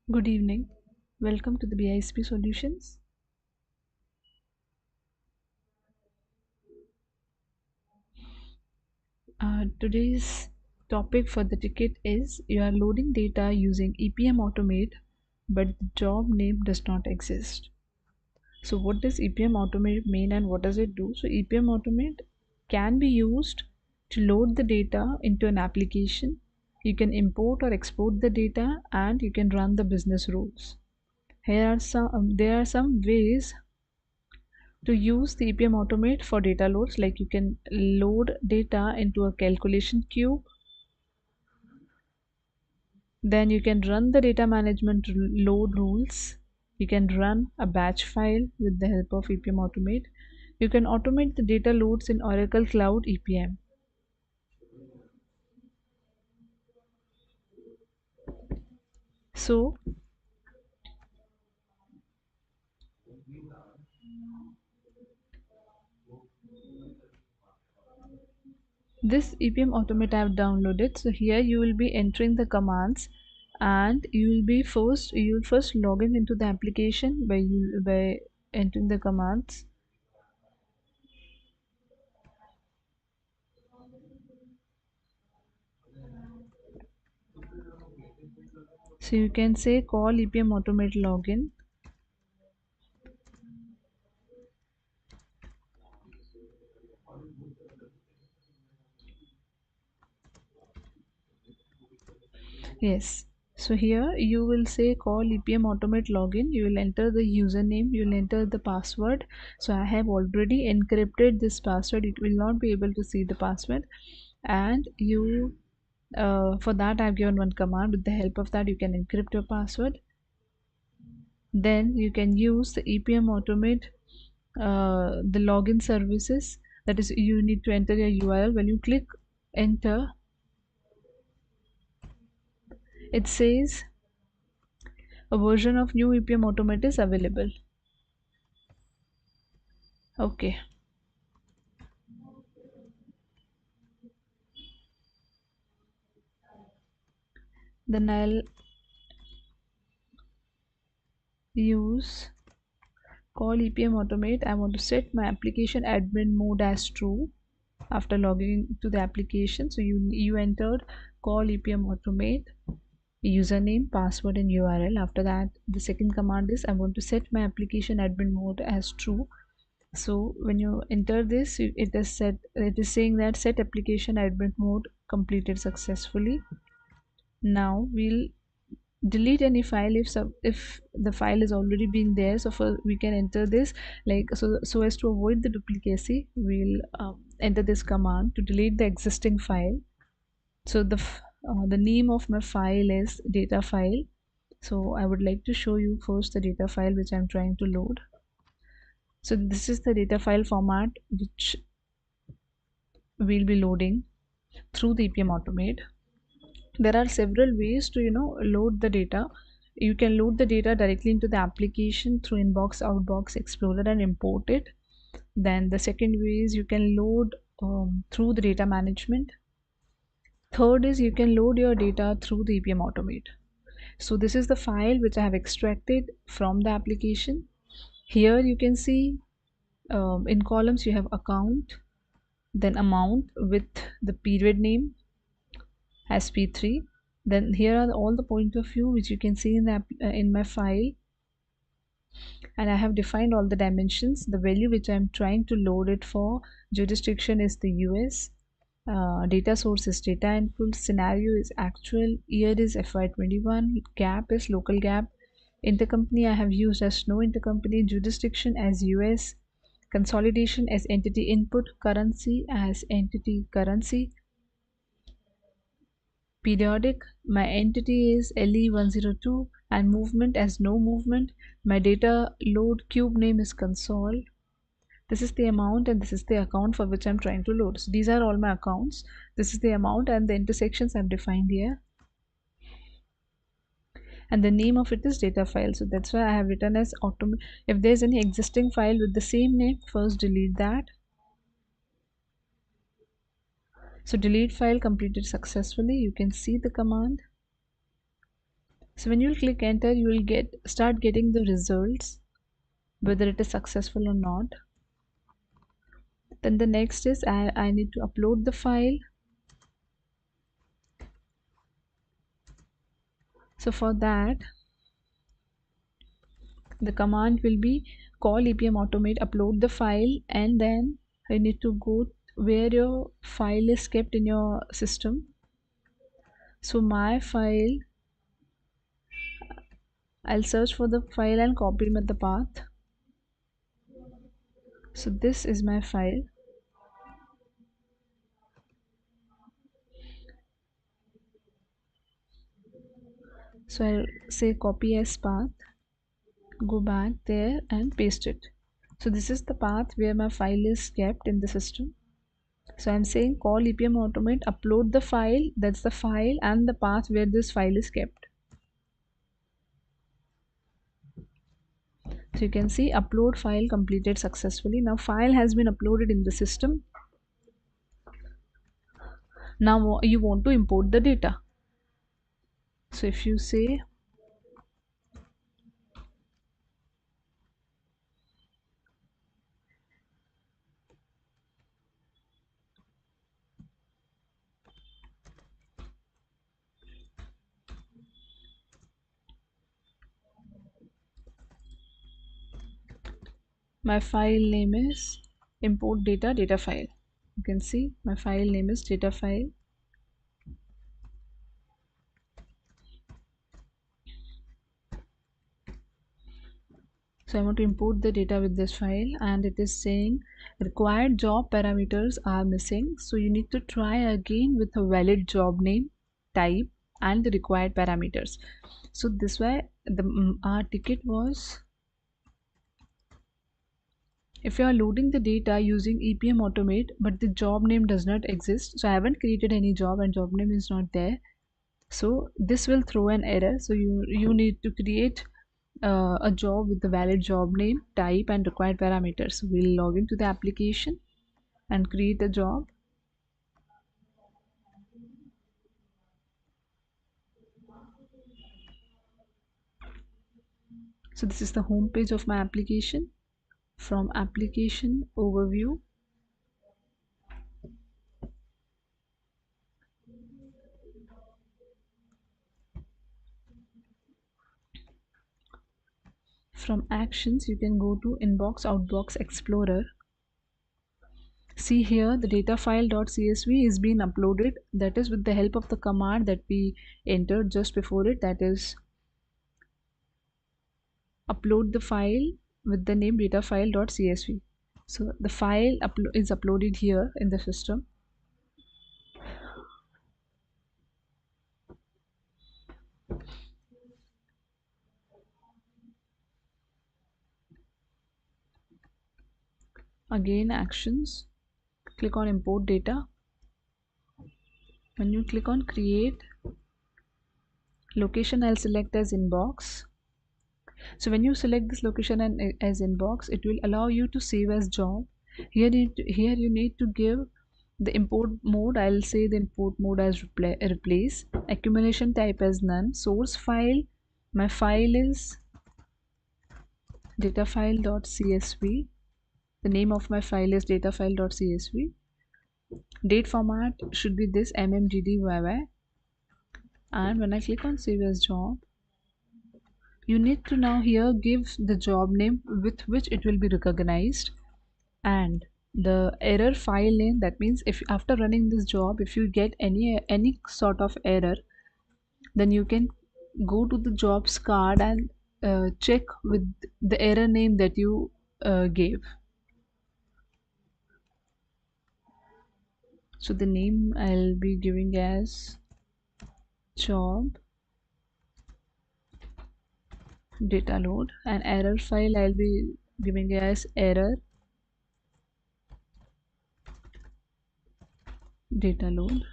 Good evening. Welcome to the BISP Solutions. Today's topic for the ticket is you are loading data using EPM Automate, but the job name does not exist. So what does EPM Automate mean and what does it do? So EPM Automate can be used to load the data into an application. You can import or export the data and you can run the business rules. There are some ways to use the EPM Automate for data loads, like you can load data into a calculation cube, then you can run the data management load rules, you can run a batch file with the help of EPM Automate, you can automate the data loads in Oracle Cloud EPM. So this EPM Automate I have downloaded. So here you will be entering the commands and you will first log in into the application by entering the commands. So you can say call EPM Automate login. Yes. So here you will say call EPM Automate login. You will enter the username. You will enter the password. So I have already encrypted this password. It will not be able to see the password. And for that I've given one command. With the help of that, you can encrypt your password. Then you can use the EPM Automate, the login services. That is, you need to enter your URL. When you click enter, it says a version of new EPM Automate is available. Okay. Then I'll use call EPM Automate. I want to set my application admin mode as true after logging into the application. So you entered call EPM Automate, username, password, and URL. After that, the second command is I want to set my application admin mode as true. So when you enter this, it is saying that set application admin mode completed successfully. Now we'll delete any file if the file is already been there. So we can enter this, like, so as to avoid the duplicacy, we'll enter this command to delete the existing file. So the name of my file is data file. So I would like to show you first the data file which I'm trying to load. So this is the data file format which we'll be loading through the EPM Automate. There are several ways to load the data. You can load the data directly into the application through inbox, outbox, explorer, and import it. Then the second way is you can load through the data management. Third is you can load your data through the EPM Automate. So this is the file which I have extracted from the application. Here you can see in columns you have account, then amount with the period name as P3. Then here are all the point of view which you can see in my file, and I have defined all the dimensions. The value which I'm trying to load it for, jurisdiction is the US, data source is data input, scenario is actual, year is FY21, gap is local gap, intercompany I have used as no intercompany, jurisdiction as US, consolidation as entity input, currency as entity currency, periodic, my entity is LE102, and movement as no movement. My data load cube name is console. This is the amount and this is the account for which I'm trying to load. So these are all my accounts. This is the amount and the intersections I've defined here. And the name of it is data file. So that's why I have written as automate. If there's any existing file with the same name, first delete that. So delete file completed successfully. You can see the command. So when you click enter, you will start getting the results, whether it is successful or not. Then the next is I need to upload the file. So for that, the command will be call EPM automate, upload the file, and then I need to go where your file is kept in your system. So my file, I'll search for the file and copy the path. So this is my file. So I'll say copy as path, go back there and paste it. So this is the path where my file is kept in the system. So I'm saying call EPM automate, upload the file, that's the file and the path where this file is kept. So you can see upload file completed successfully. Now file has been uploaded in the system. Now you want to import the data. So if you say my file name is import data file, you can see my file name is data file. So I want to import the data with this file, and it is saying required job parameters are missing. So you need to try again with a valid job name, type, and the required parameters. So this way our ticket was, if you are loading the data using EPM automate but the job name does not exist, so I haven't created any job and job name is not there, so this will throw an error. So you need to create a job with the valid job name, type, and required parameters. We'll log into the application and create a job. So this is the home page of my application. From application overview, from actions, you can go to inbox outbox explorer. See here the data file.csv is being uploaded, that is with the help of the command that we entered just before it, that is upload the file with the name data file.csv. So the file is uploaded here in the system. Again actions, click on import data. When you click on create location, I'll select as inbox. So when you select this location and as inbox, it will allow you to save as job. Here you need to give the import mode. I'll say the import mode as replace, accumulation type as none, source file, my file is datafile.csv, the name of my file is datafile.csv, date format should be this mmgdyy, and when I click on save as job, you need to now here give the job name with which it will be recognized and the error file name. That means if after running this job, if you get any sort of error, then you can go to the jobs card and check with the error name that you gave. So the name I'll be giving as job data load, and error file I'll be giving as error data load.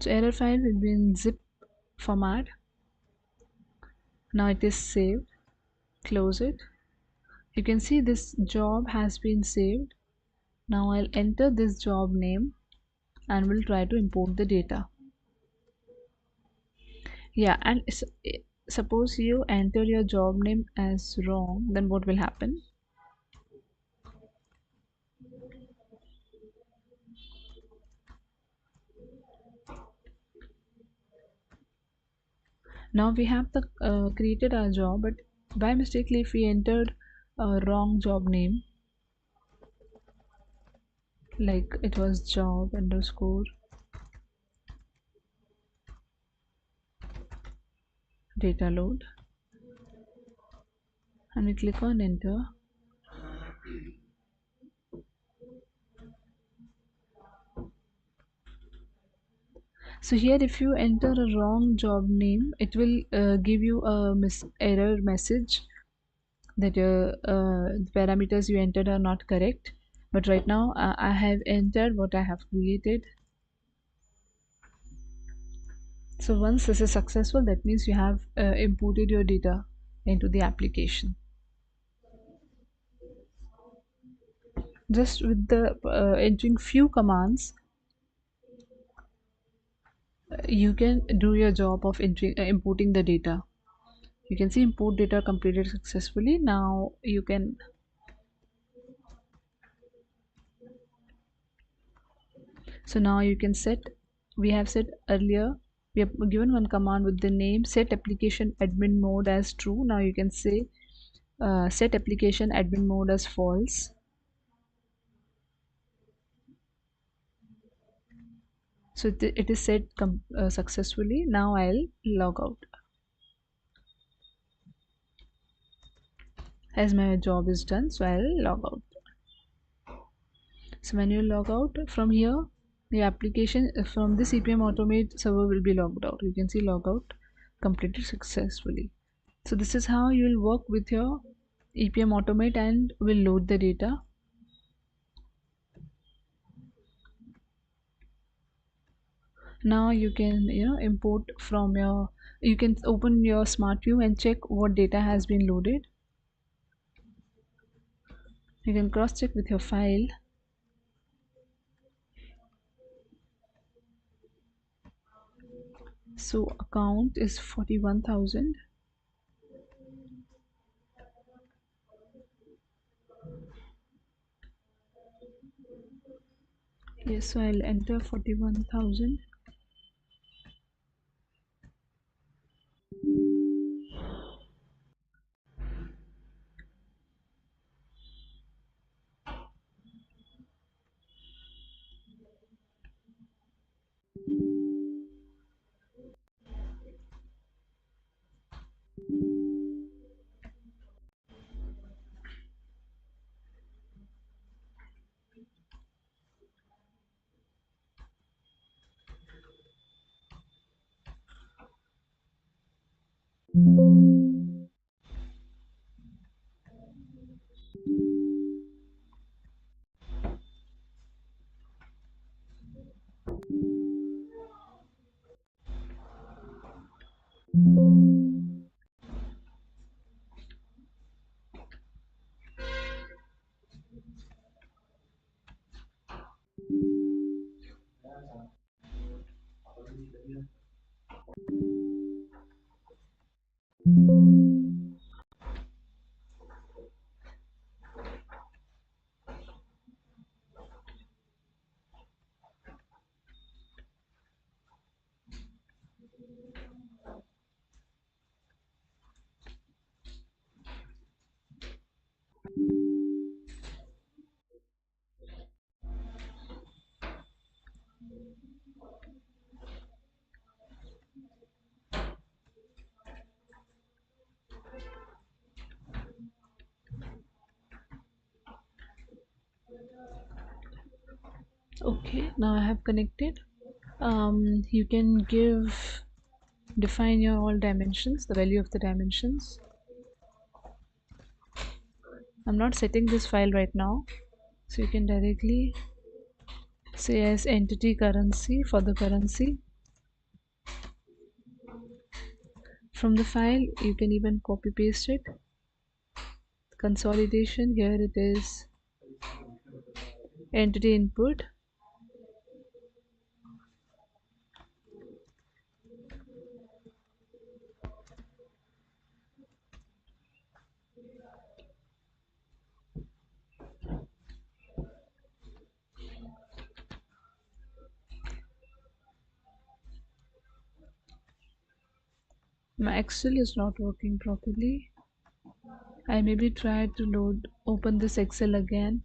So error file will be in zip format. Now it is saved, close it. You can see this job has been saved. Now I'll enter this job name and we'll try to import the data. Yeah, and suppose you enter your job name as wrong, then what will happen? Now we have the created our job, but by mistakenly if we entered a wrong job name, like it was job underscore data load, and we click on enter. So here if you enter a wrong job name, it will give you a error message that the parameters you entered are not correct. But right now I have entered what I have created. So once this is successful, that means you have imported your data into the application. Just with the entering few commands, you can do your job of entering, importing the data. You can see import data completed successfully. Now you can, so now you can set, we have said earlier, we have given one command with the name set application admin mode as true. Now you can say set application admin mode as false. So it is set successfully. Now I'll log out as my job is done. So I'll log out. So when you log out from here, the application from this EPM automate server will be logged out. You can see logout completed successfully. So this is how you will work with your EPM automate and will load the data. Now you can import from your, you can open your smart view and check what data has been loaded. You can cross check with your file. So account is 41,000. Yes, so I'll enter 41,000. Okay, now I have connected. You can define your all dimensions, the value of the dimensions. I'm not setting this file right now, so you can directly say as entity currency for the currency. From the file you can even copy paste it. Consolidation, here it is entity input. My Excel is not working properly. I maybe try to open this Excel again.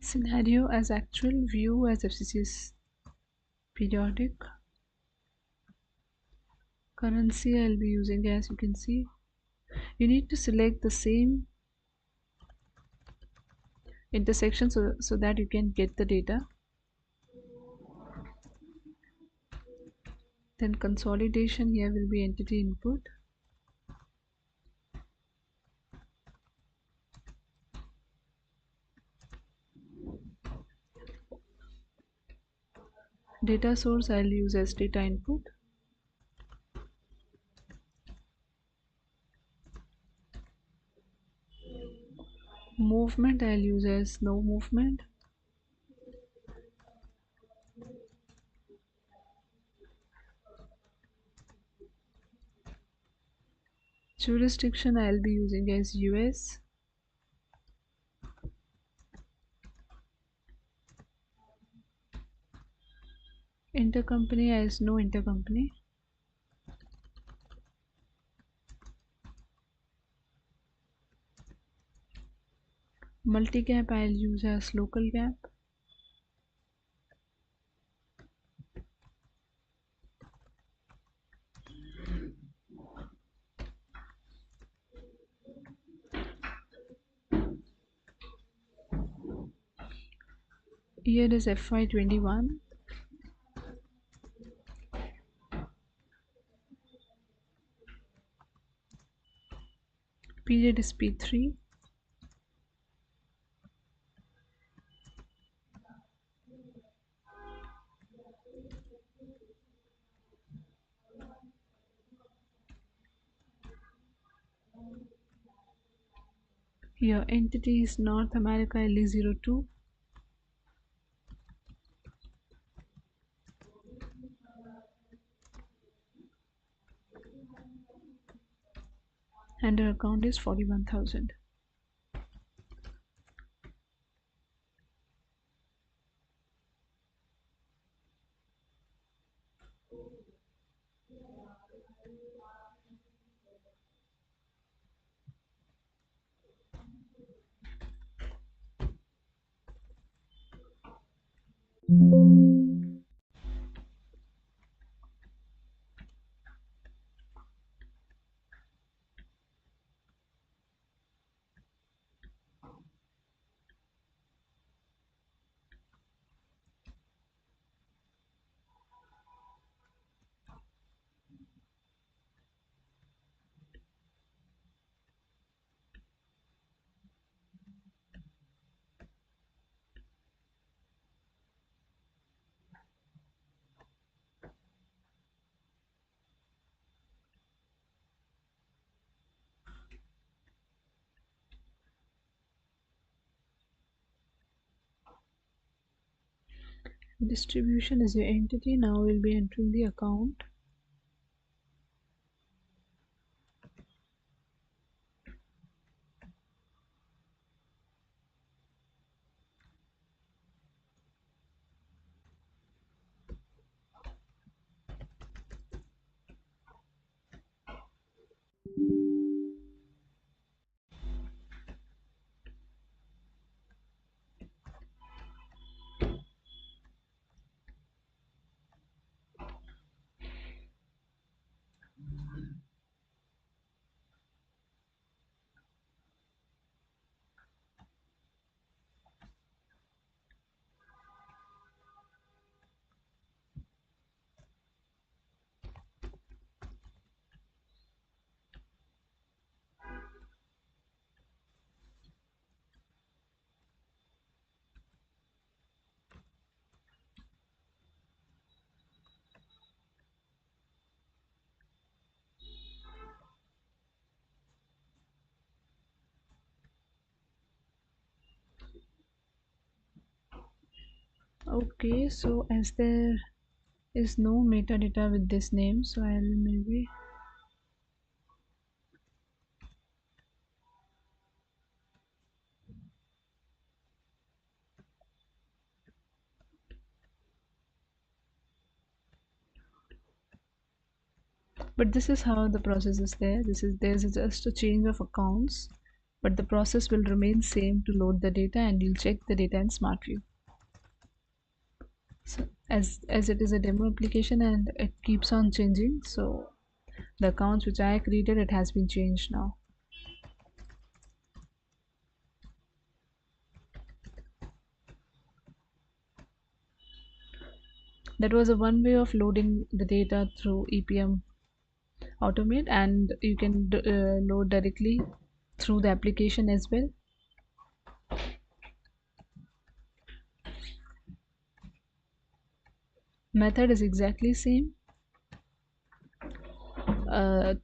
Scenario as actual, view as FCCS periodic. Currency I'll be using, as you can see. You need to select the same intersection so that you can get the data. Then consolidation, here will be entity input. Data source I'll use as data input. Movement I'll use as no movement. Jurisdiction I'll be using as US. Intercompany as no intercompany. Multi-cap I'll use as local cap. Year is FY21. Period is P3. Here entity is North America LE02. And her account is 41,000. Distribution is your entity. Now we'll be entering the account. Okay, so as there is no metadata with this name, so I'll maybe but this is how the process is there. There's just a change of accounts, but the process will remain same to load the data, and you'll check the data in smart view. So as it is a demo application and it keeps on changing, so the accounts which I created, it has been changed now. That was a one way of loading the data through EPM Automate, and you can load directly through the application as well. Method is exactly same.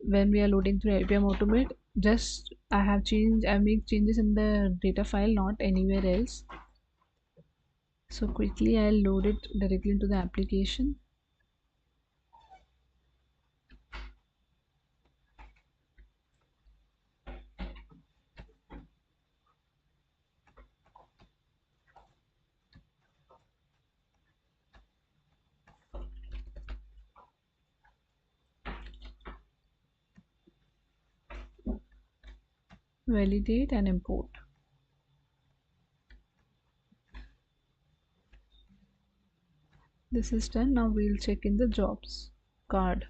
When we are loading through IPM Automate, just I make changes in the data file, not anywhere else. So quickly I'll load it directly into the application. Validate and import. This is done. Now we'll check in the jobs card.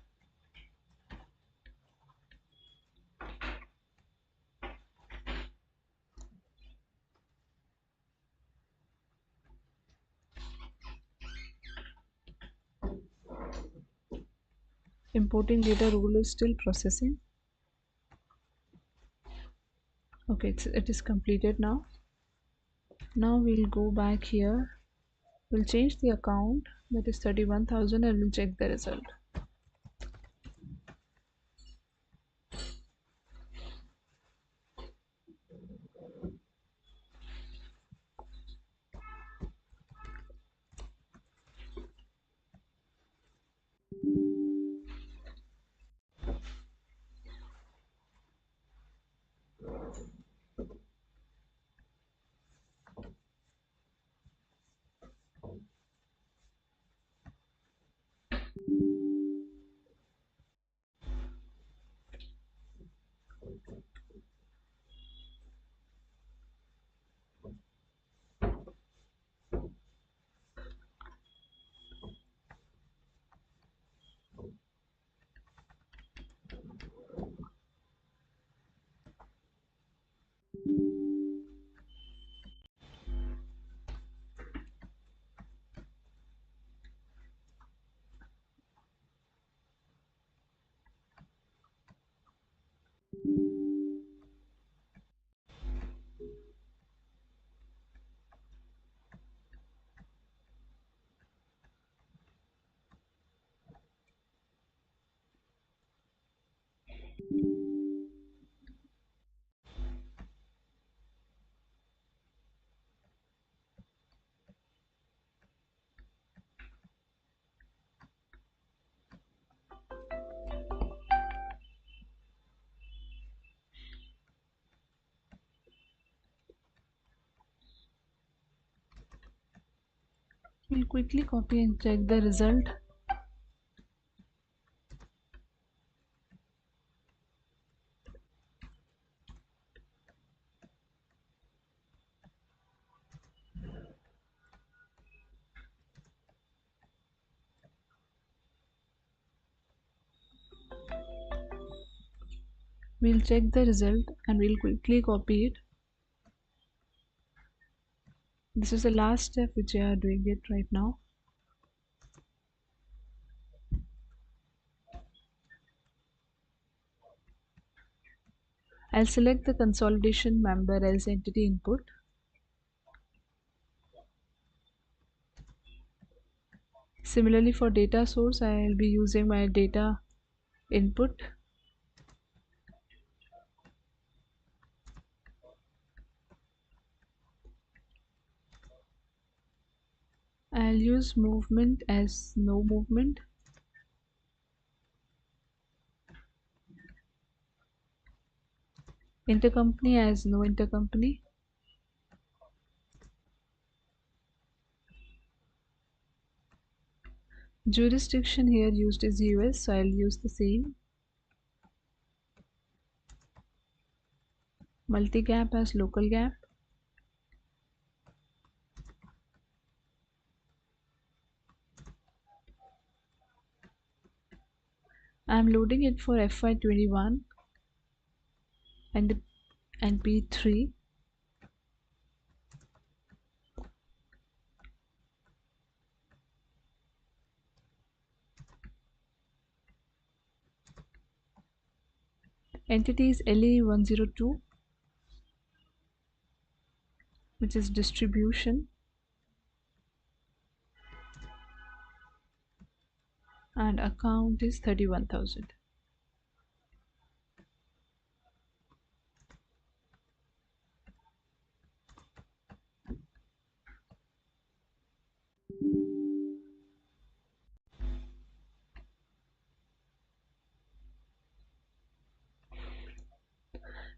Importing data rule is still processing. Okay, it is completed now. Now we'll go back here. We'll change the account, that is 31,000, and we'll check the result. We'll quickly copy and check the result. We'll check the result and we'll quickly copy it. This is the last step which we are doing it right now. I'll select the consolidation member as entity input. Similarly for data source, I'll be using my data input. I'll use movement as no movement. Intercompany as no intercompany. Jurisdiction here used is US, so I'll use the same. Multi-gap as local gap. I'm loading it for FY21 and P3. Entity is LA102, which is distribution, and account is 31,000.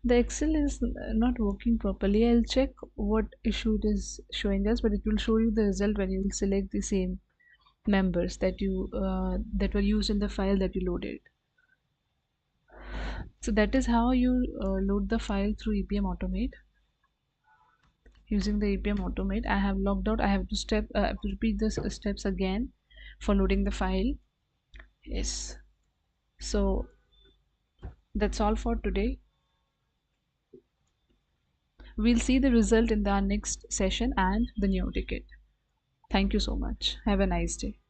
The Excel is not working properly. I'll check what issue it is showing us, but it will show you the result when you will select the same members that that were used in the file that you loaded. So that is how you load the file through EPM Automate. Using the EPM Automate, I have logged out. I have to repeat the steps again for loading the file. Yes. So that's all for today. We'll see the result in the next session and the new ticket. Thank you so much. Have a nice day.